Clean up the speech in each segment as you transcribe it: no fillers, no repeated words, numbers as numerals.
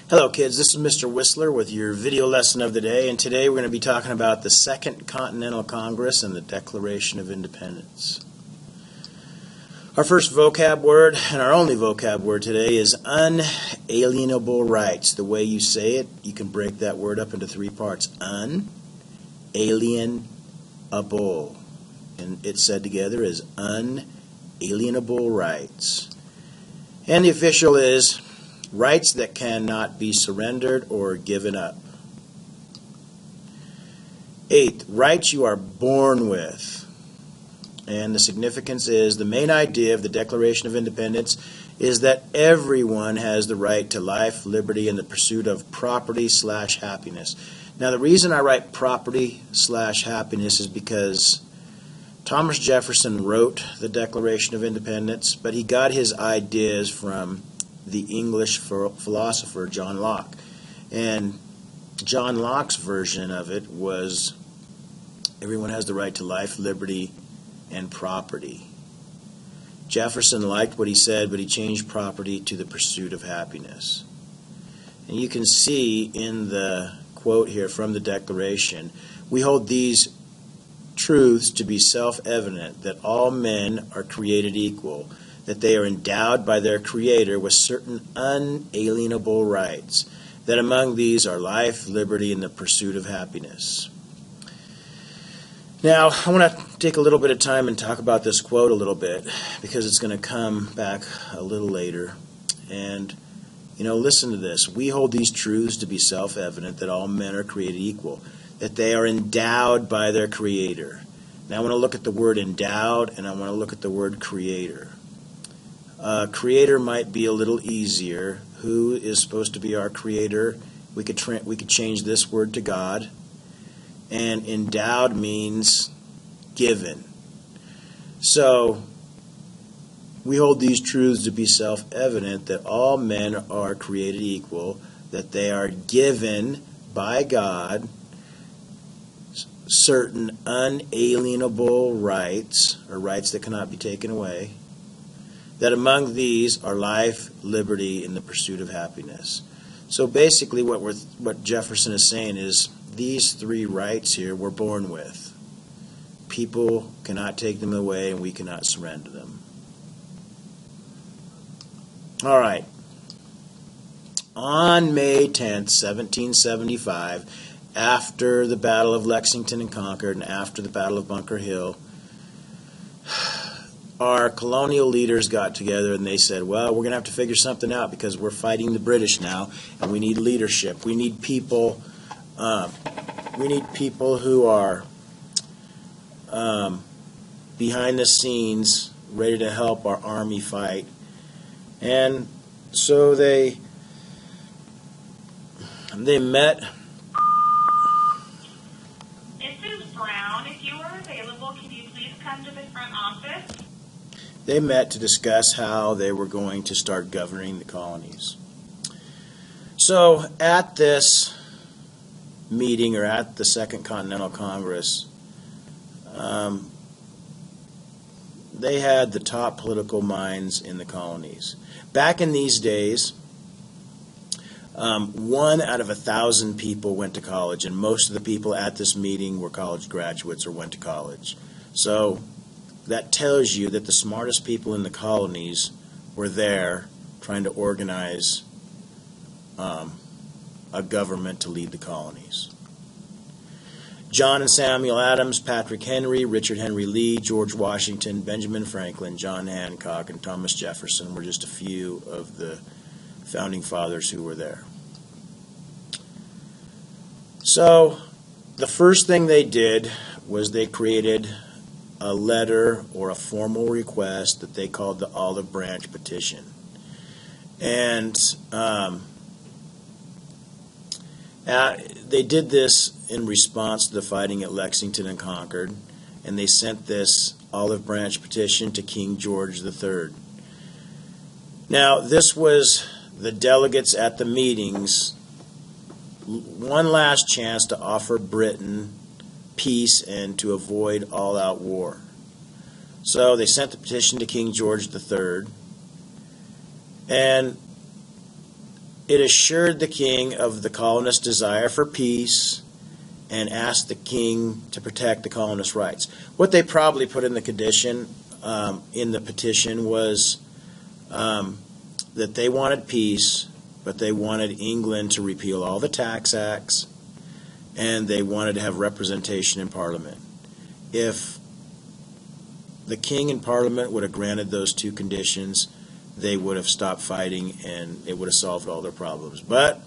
Hello kids, this is Mr. Whistler with your video lesson of the day, and today we're going to be talking about the Second Continental Congress and the Declaration of Independence. Our first vocab word, and our only vocab word today, is unalienable rights. The way you say it, you can break that word up into three parts. Unalienable. And it's said together as unalienable rights. And the official is rights that cannot be surrendered or given up. 8th, rights you are born with. And the significance is the main idea of the Declaration of Independence is that everyone has the right to life, liberty, and the pursuit of property/happiness. Now the reason I write property/happiness is because Thomas Jefferson wrote the Declaration of Independence, but he got his ideas from the English philosopher John Locke. And John Locke's version of it was everyone has the right to life, liberty, and property. Jefferson liked what he said, but he changed property to the pursuit of happiness. And you can see in the quote here from the Declaration, we hold these truths to be self-evident, that all men are created equal, that they are endowed by their Creator with certain unalienable rights, that among these are life, liberty, and the pursuit of happiness. Now, I want to take a little bit of time and talk about this quote a little bit, because it's going to come back a little later. And, listen to this. We hold these truths to be self-evident, that all men are created equal, that they are endowed by their Creator. Now, I want to look at the word endowed, and I want to look at the word Creator. Creator might be a little easier. Who is supposed to be our Creator? We could change this word to God. And endowed means given. So we hold these truths to be self-evident, that all men are created equal, that they are given by God certain unalienable rights, or rights that cannot be taken away, that among these are life, liberty, and the pursuit of happiness. So basically what Jefferson is saying is these three rights here we're born with. People cannot take them away, and we cannot surrender them. All right. On May 10th, 1775, after the Battle of Lexington and Concord and after the Battle of Bunker Hill, our colonial leaders got together and they said, well, we're going to have to figure something out because we're fighting the British now, and we need leadership. We need people who are behind the scenes, ready to help our army fight. And so they met. This is Brown. If you are available, can you please come to the front office? They met to discuss how they were going to start governing the colonies. So at this meeting, or at the Second Continental Congress, they had the top political minds in the colonies. Back in these days, 1 out of 1,000 people went to college, and most of the people at this meeting were college graduates or went to college. So that tells you that the smartest people in the colonies were there trying to organize a government to lead the colonies. John and Samuel Adams, Patrick Henry, Richard Henry Lee, George Washington, Benjamin Franklin, John Hancock, and Thomas Jefferson were just a few of the founding fathers who were there. So the first thing they did was they created a letter or a formal request that they called the Olive Branch Petition. And they did this in response to the fighting at Lexington and Concord, and they sent this Olive Branch Petition to King George III. Now, this was the delegates at the meetings one last chance to offer Britain peace and to avoid all-out war. So they sent the petition to King George III, and it assured the king of the colonists' desire for peace and asked the king to protect the colonists' rights. What they probably put in the petition, was that they wanted peace, but they wanted England to repeal all the tax acts, and they wanted to have representation in Parliament. If the king and Parliament would have granted those two conditions, they would have stopped fighting and it would have solved all their problems. But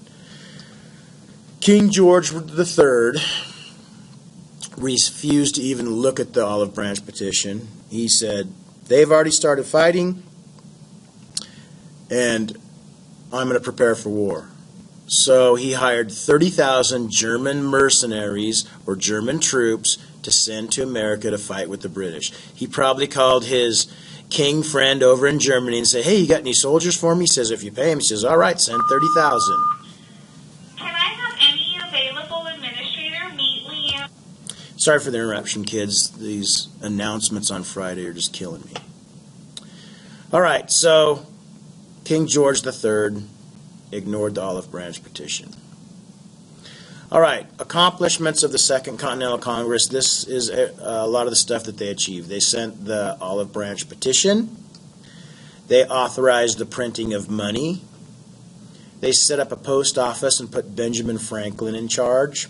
King George III refused to even look at the olive branch petition. He said, they've already started fighting, and I'm going to prepare for war. So he hired 30,000 German mercenaries or German troops to send to America to fight with the British. He probably called his king friend over in Germany and said, hey, you got any soldiers for me? He says, if you pay him. He says, all right, send 30,000. Can I have any available administrator meet Liam? Sorry for the interruption, kids. These announcements on Friday are just killing me. All right, so King George III ignored the olive branch petition. All right, accomplishments of the Second Continental Congress. This is a lot of the stuff that they achieved. They sent the olive branch petition. They authorized the printing of money. They set up a post office and put Benjamin Franklin in charge.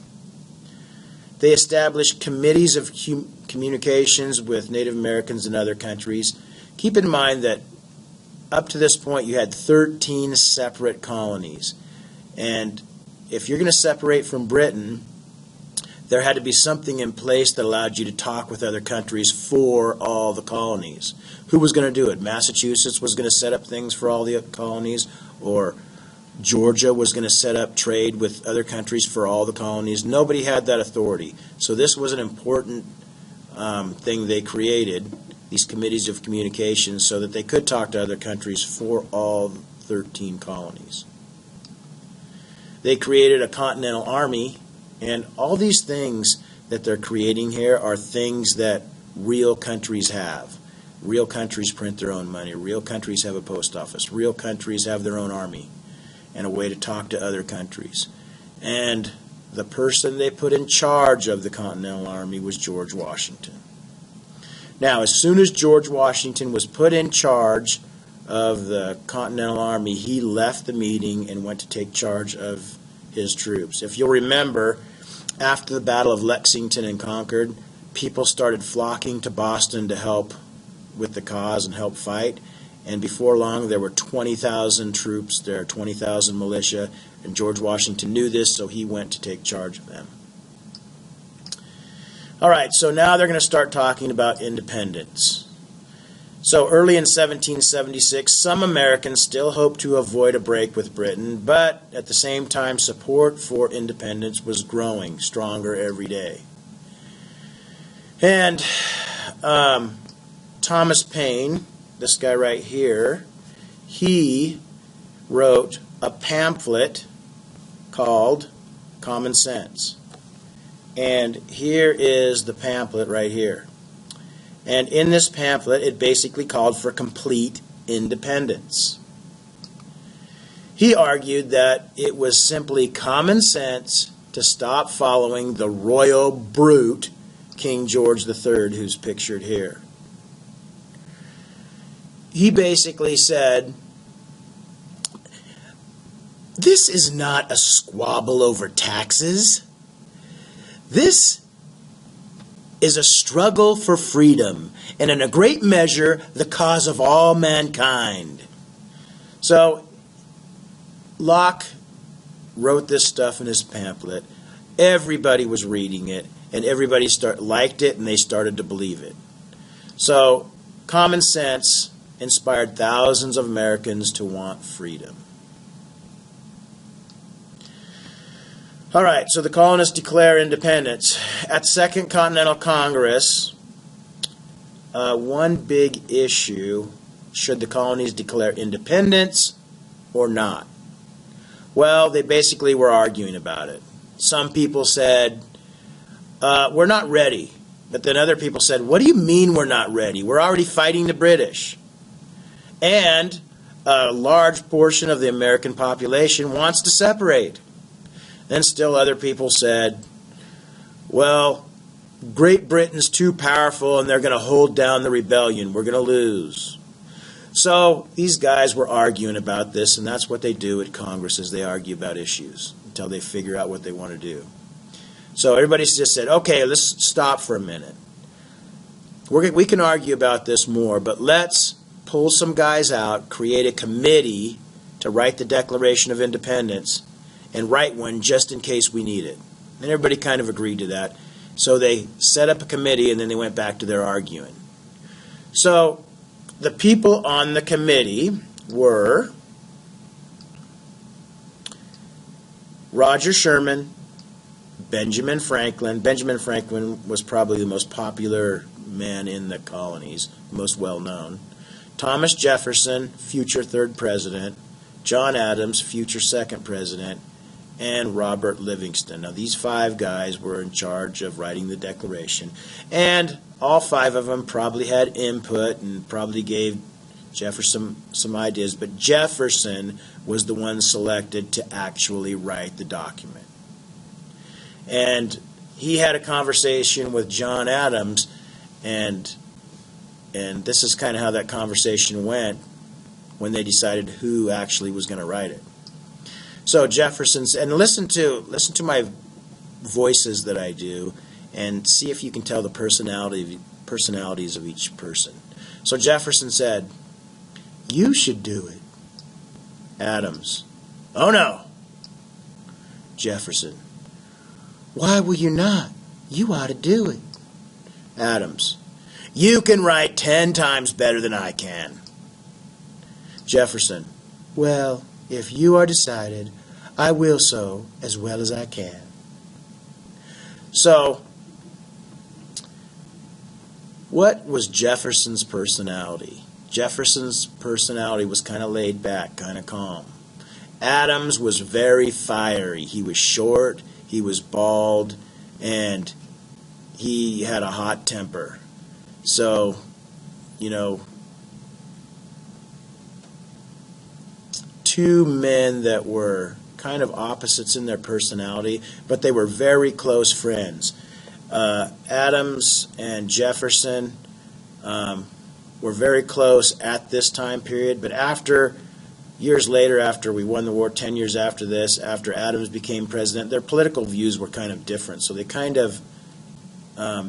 They established committees of communications with Native Americans and other countries. Keep in mind that up to this point you had 13 separate colonies. And if you're going to separate from Britain, there had to be something in place that allowed you to talk with other countries for all the colonies. Who was going to do it? Massachusetts was going to set up things for all the colonies, or Georgia was going to set up trade with other countries for all the colonies. Nobody had that authority. So this was an important thing they created, these committees of communications, so that they could talk to other countries for all 13 colonies. They created a Continental Army, and all these things that they're creating here are things that real countries have. Real countries print their own money. Real countries have a post office. Real countries have their own army and a way to talk to other countries. And the person they put in charge of the Continental Army was George Washington. Now, as soon as George Washington was put in charge of the Continental Army, he left the meeting and went to take charge of his troops. If you'll remember, after the Battle of Lexington and Concord, people started flocking to Boston to help with the cause and help fight. And before long, there were 20,000 troops there, 20,000 militia, and George Washington knew this, so he went to take charge of them. All right, so now they're going to start talking about independence. So early in 1776, some Americans still hoped to avoid a break with Britain, but at the same time, support for independence was growing stronger every day. And Thomas Paine, this guy right here, he wrote a pamphlet called Common Sense. And here is the pamphlet right here. And in this pamphlet, it basically called for complete independence. He argued that it was simply common sense to stop following the royal brute, King George III, who's pictured here. He basically said, this is not a squabble over taxes. This is a struggle for freedom, and in a great measure, the cause of all mankind. So, Locke wrote this stuff in his pamphlet. Everybody was reading it, and everybody liked it, and they started to believe it. So, common sense inspired thousands of Americans to want freedom. All right, so the colonists declare independence. At Second Continental Congress, one big issue, should the colonies declare independence or not? Well, they basically were arguing about it. Some people said, we're not ready. But then other people said, what do you mean we're not ready? We're already fighting the British. And a large portion of the American population wants to separate. Then still other people said, well, Great Britain's too powerful and they're going to hold down the rebellion. We're going to lose. So these guys were arguing about this, and that's what they do at Congress, is they argue about issues until they figure out what they want to do. So everybody just said, okay, let's stop for a minute. We can argue about this more, but let's pull some guys out, create a committee to write the Declaration of Independence, and write one just in case we need it. And everybody kind of agreed to that. So they set up a committee, and then they went back to their arguing. So the people on the committee were Roger Sherman, Benjamin Franklin. Benjamin Franklin was probably the most popular man in the colonies, most well-known. Thomas Jefferson, future third president. John Adams, future second president. And Robert Livingston. Now, these five guys were in charge of writing the Declaration. And all five of them probably had input and probably gave Jefferson some ideas. But Jefferson was the one selected to actually write the document. And he had a conversation with John Adams, and this is kind of how that conversation went when they decided who actually was going to write it. So Jefferson's, and listen to my voices that I do, and see if you can tell the personalities of each person. So Jefferson said, "You should do it." Adams, "Oh no." Jefferson, "Why will you not? You ought to do it." Adams, "You can write 10 times better than I can." Jefferson, "Well, if you are decided, I will so as well as I can." So, what was Jefferson's personality? Jefferson's personality was kind of laid back, kind of calm. Adams was very fiery. He was short, he was bald, and he had a hot temper. So, two men that were kind of opposites in their personality, but they were very close friends. Adams and Jefferson were very close at this time period, but years later, after we won the war, 10 years after this, after Adams became president, their political views were kind of different. So they kind of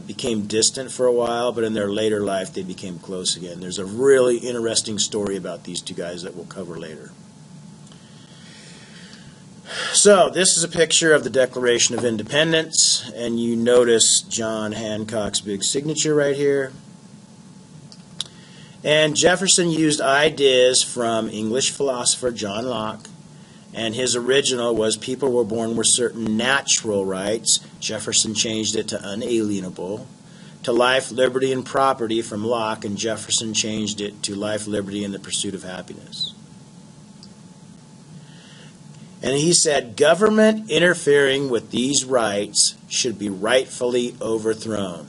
became distant for a while, but in their later life, they became close again. There's a really interesting story about these two guys that we'll cover later. So this is a picture of the Declaration of Independence, and you notice John Hancock's big signature right here. And Jefferson used ideas from English philosopher John Locke, and his original was people were born with certain natural rights. Jefferson changed it to unalienable. To life, liberty, and property from Locke, and Jefferson changed it to life, liberty, and the pursuit of happiness. And he said, government interfering with these rights should be rightfully overthrown.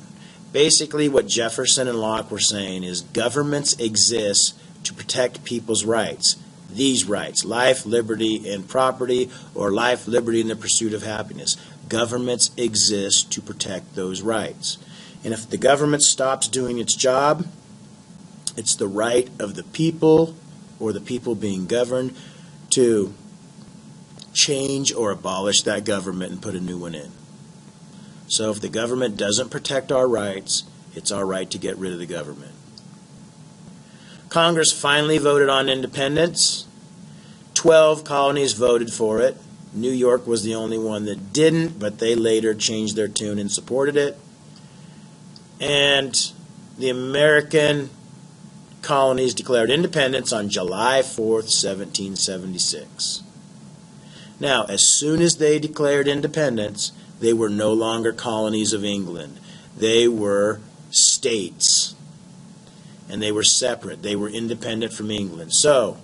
Basically, what Jefferson and Locke were saying is governments exist to protect people's rights. These rights, life, liberty, and property, or life, liberty, and the pursuit of happiness. Governments exist to protect those rights. And if the government stops doing its job, it's the right of the people, or the people being governed, to change or abolish that government and put a new one in. So if the government doesn't protect our rights, it's our right to get rid of the government. Congress finally voted on independence. 12 colonies voted for it. New York was the only one that didn't, but they later changed their tune and supported it. And the American colonies declared independence on July 4th, 1776. Now, as soon as they declared independence, they were no longer colonies of England. They were states, and they were separate. They were independent from England. So,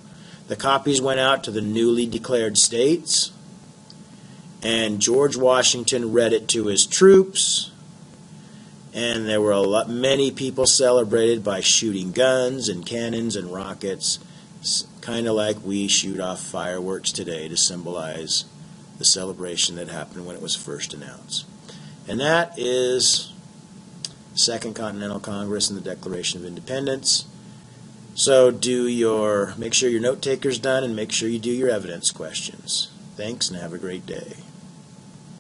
the copies went out to the newly declared states, and George Washington read it to his troops, and there were many people celebrated by shooting guns and cannons and rockets. kind of like we shoot off fireworks today to symbolize the celebration that happened when it was first announced. And that is Second Continental Congress and the Declaration of Independence. So make sure your note taker's done, and make sure you do your evidence questions. Thanks, and have a great day.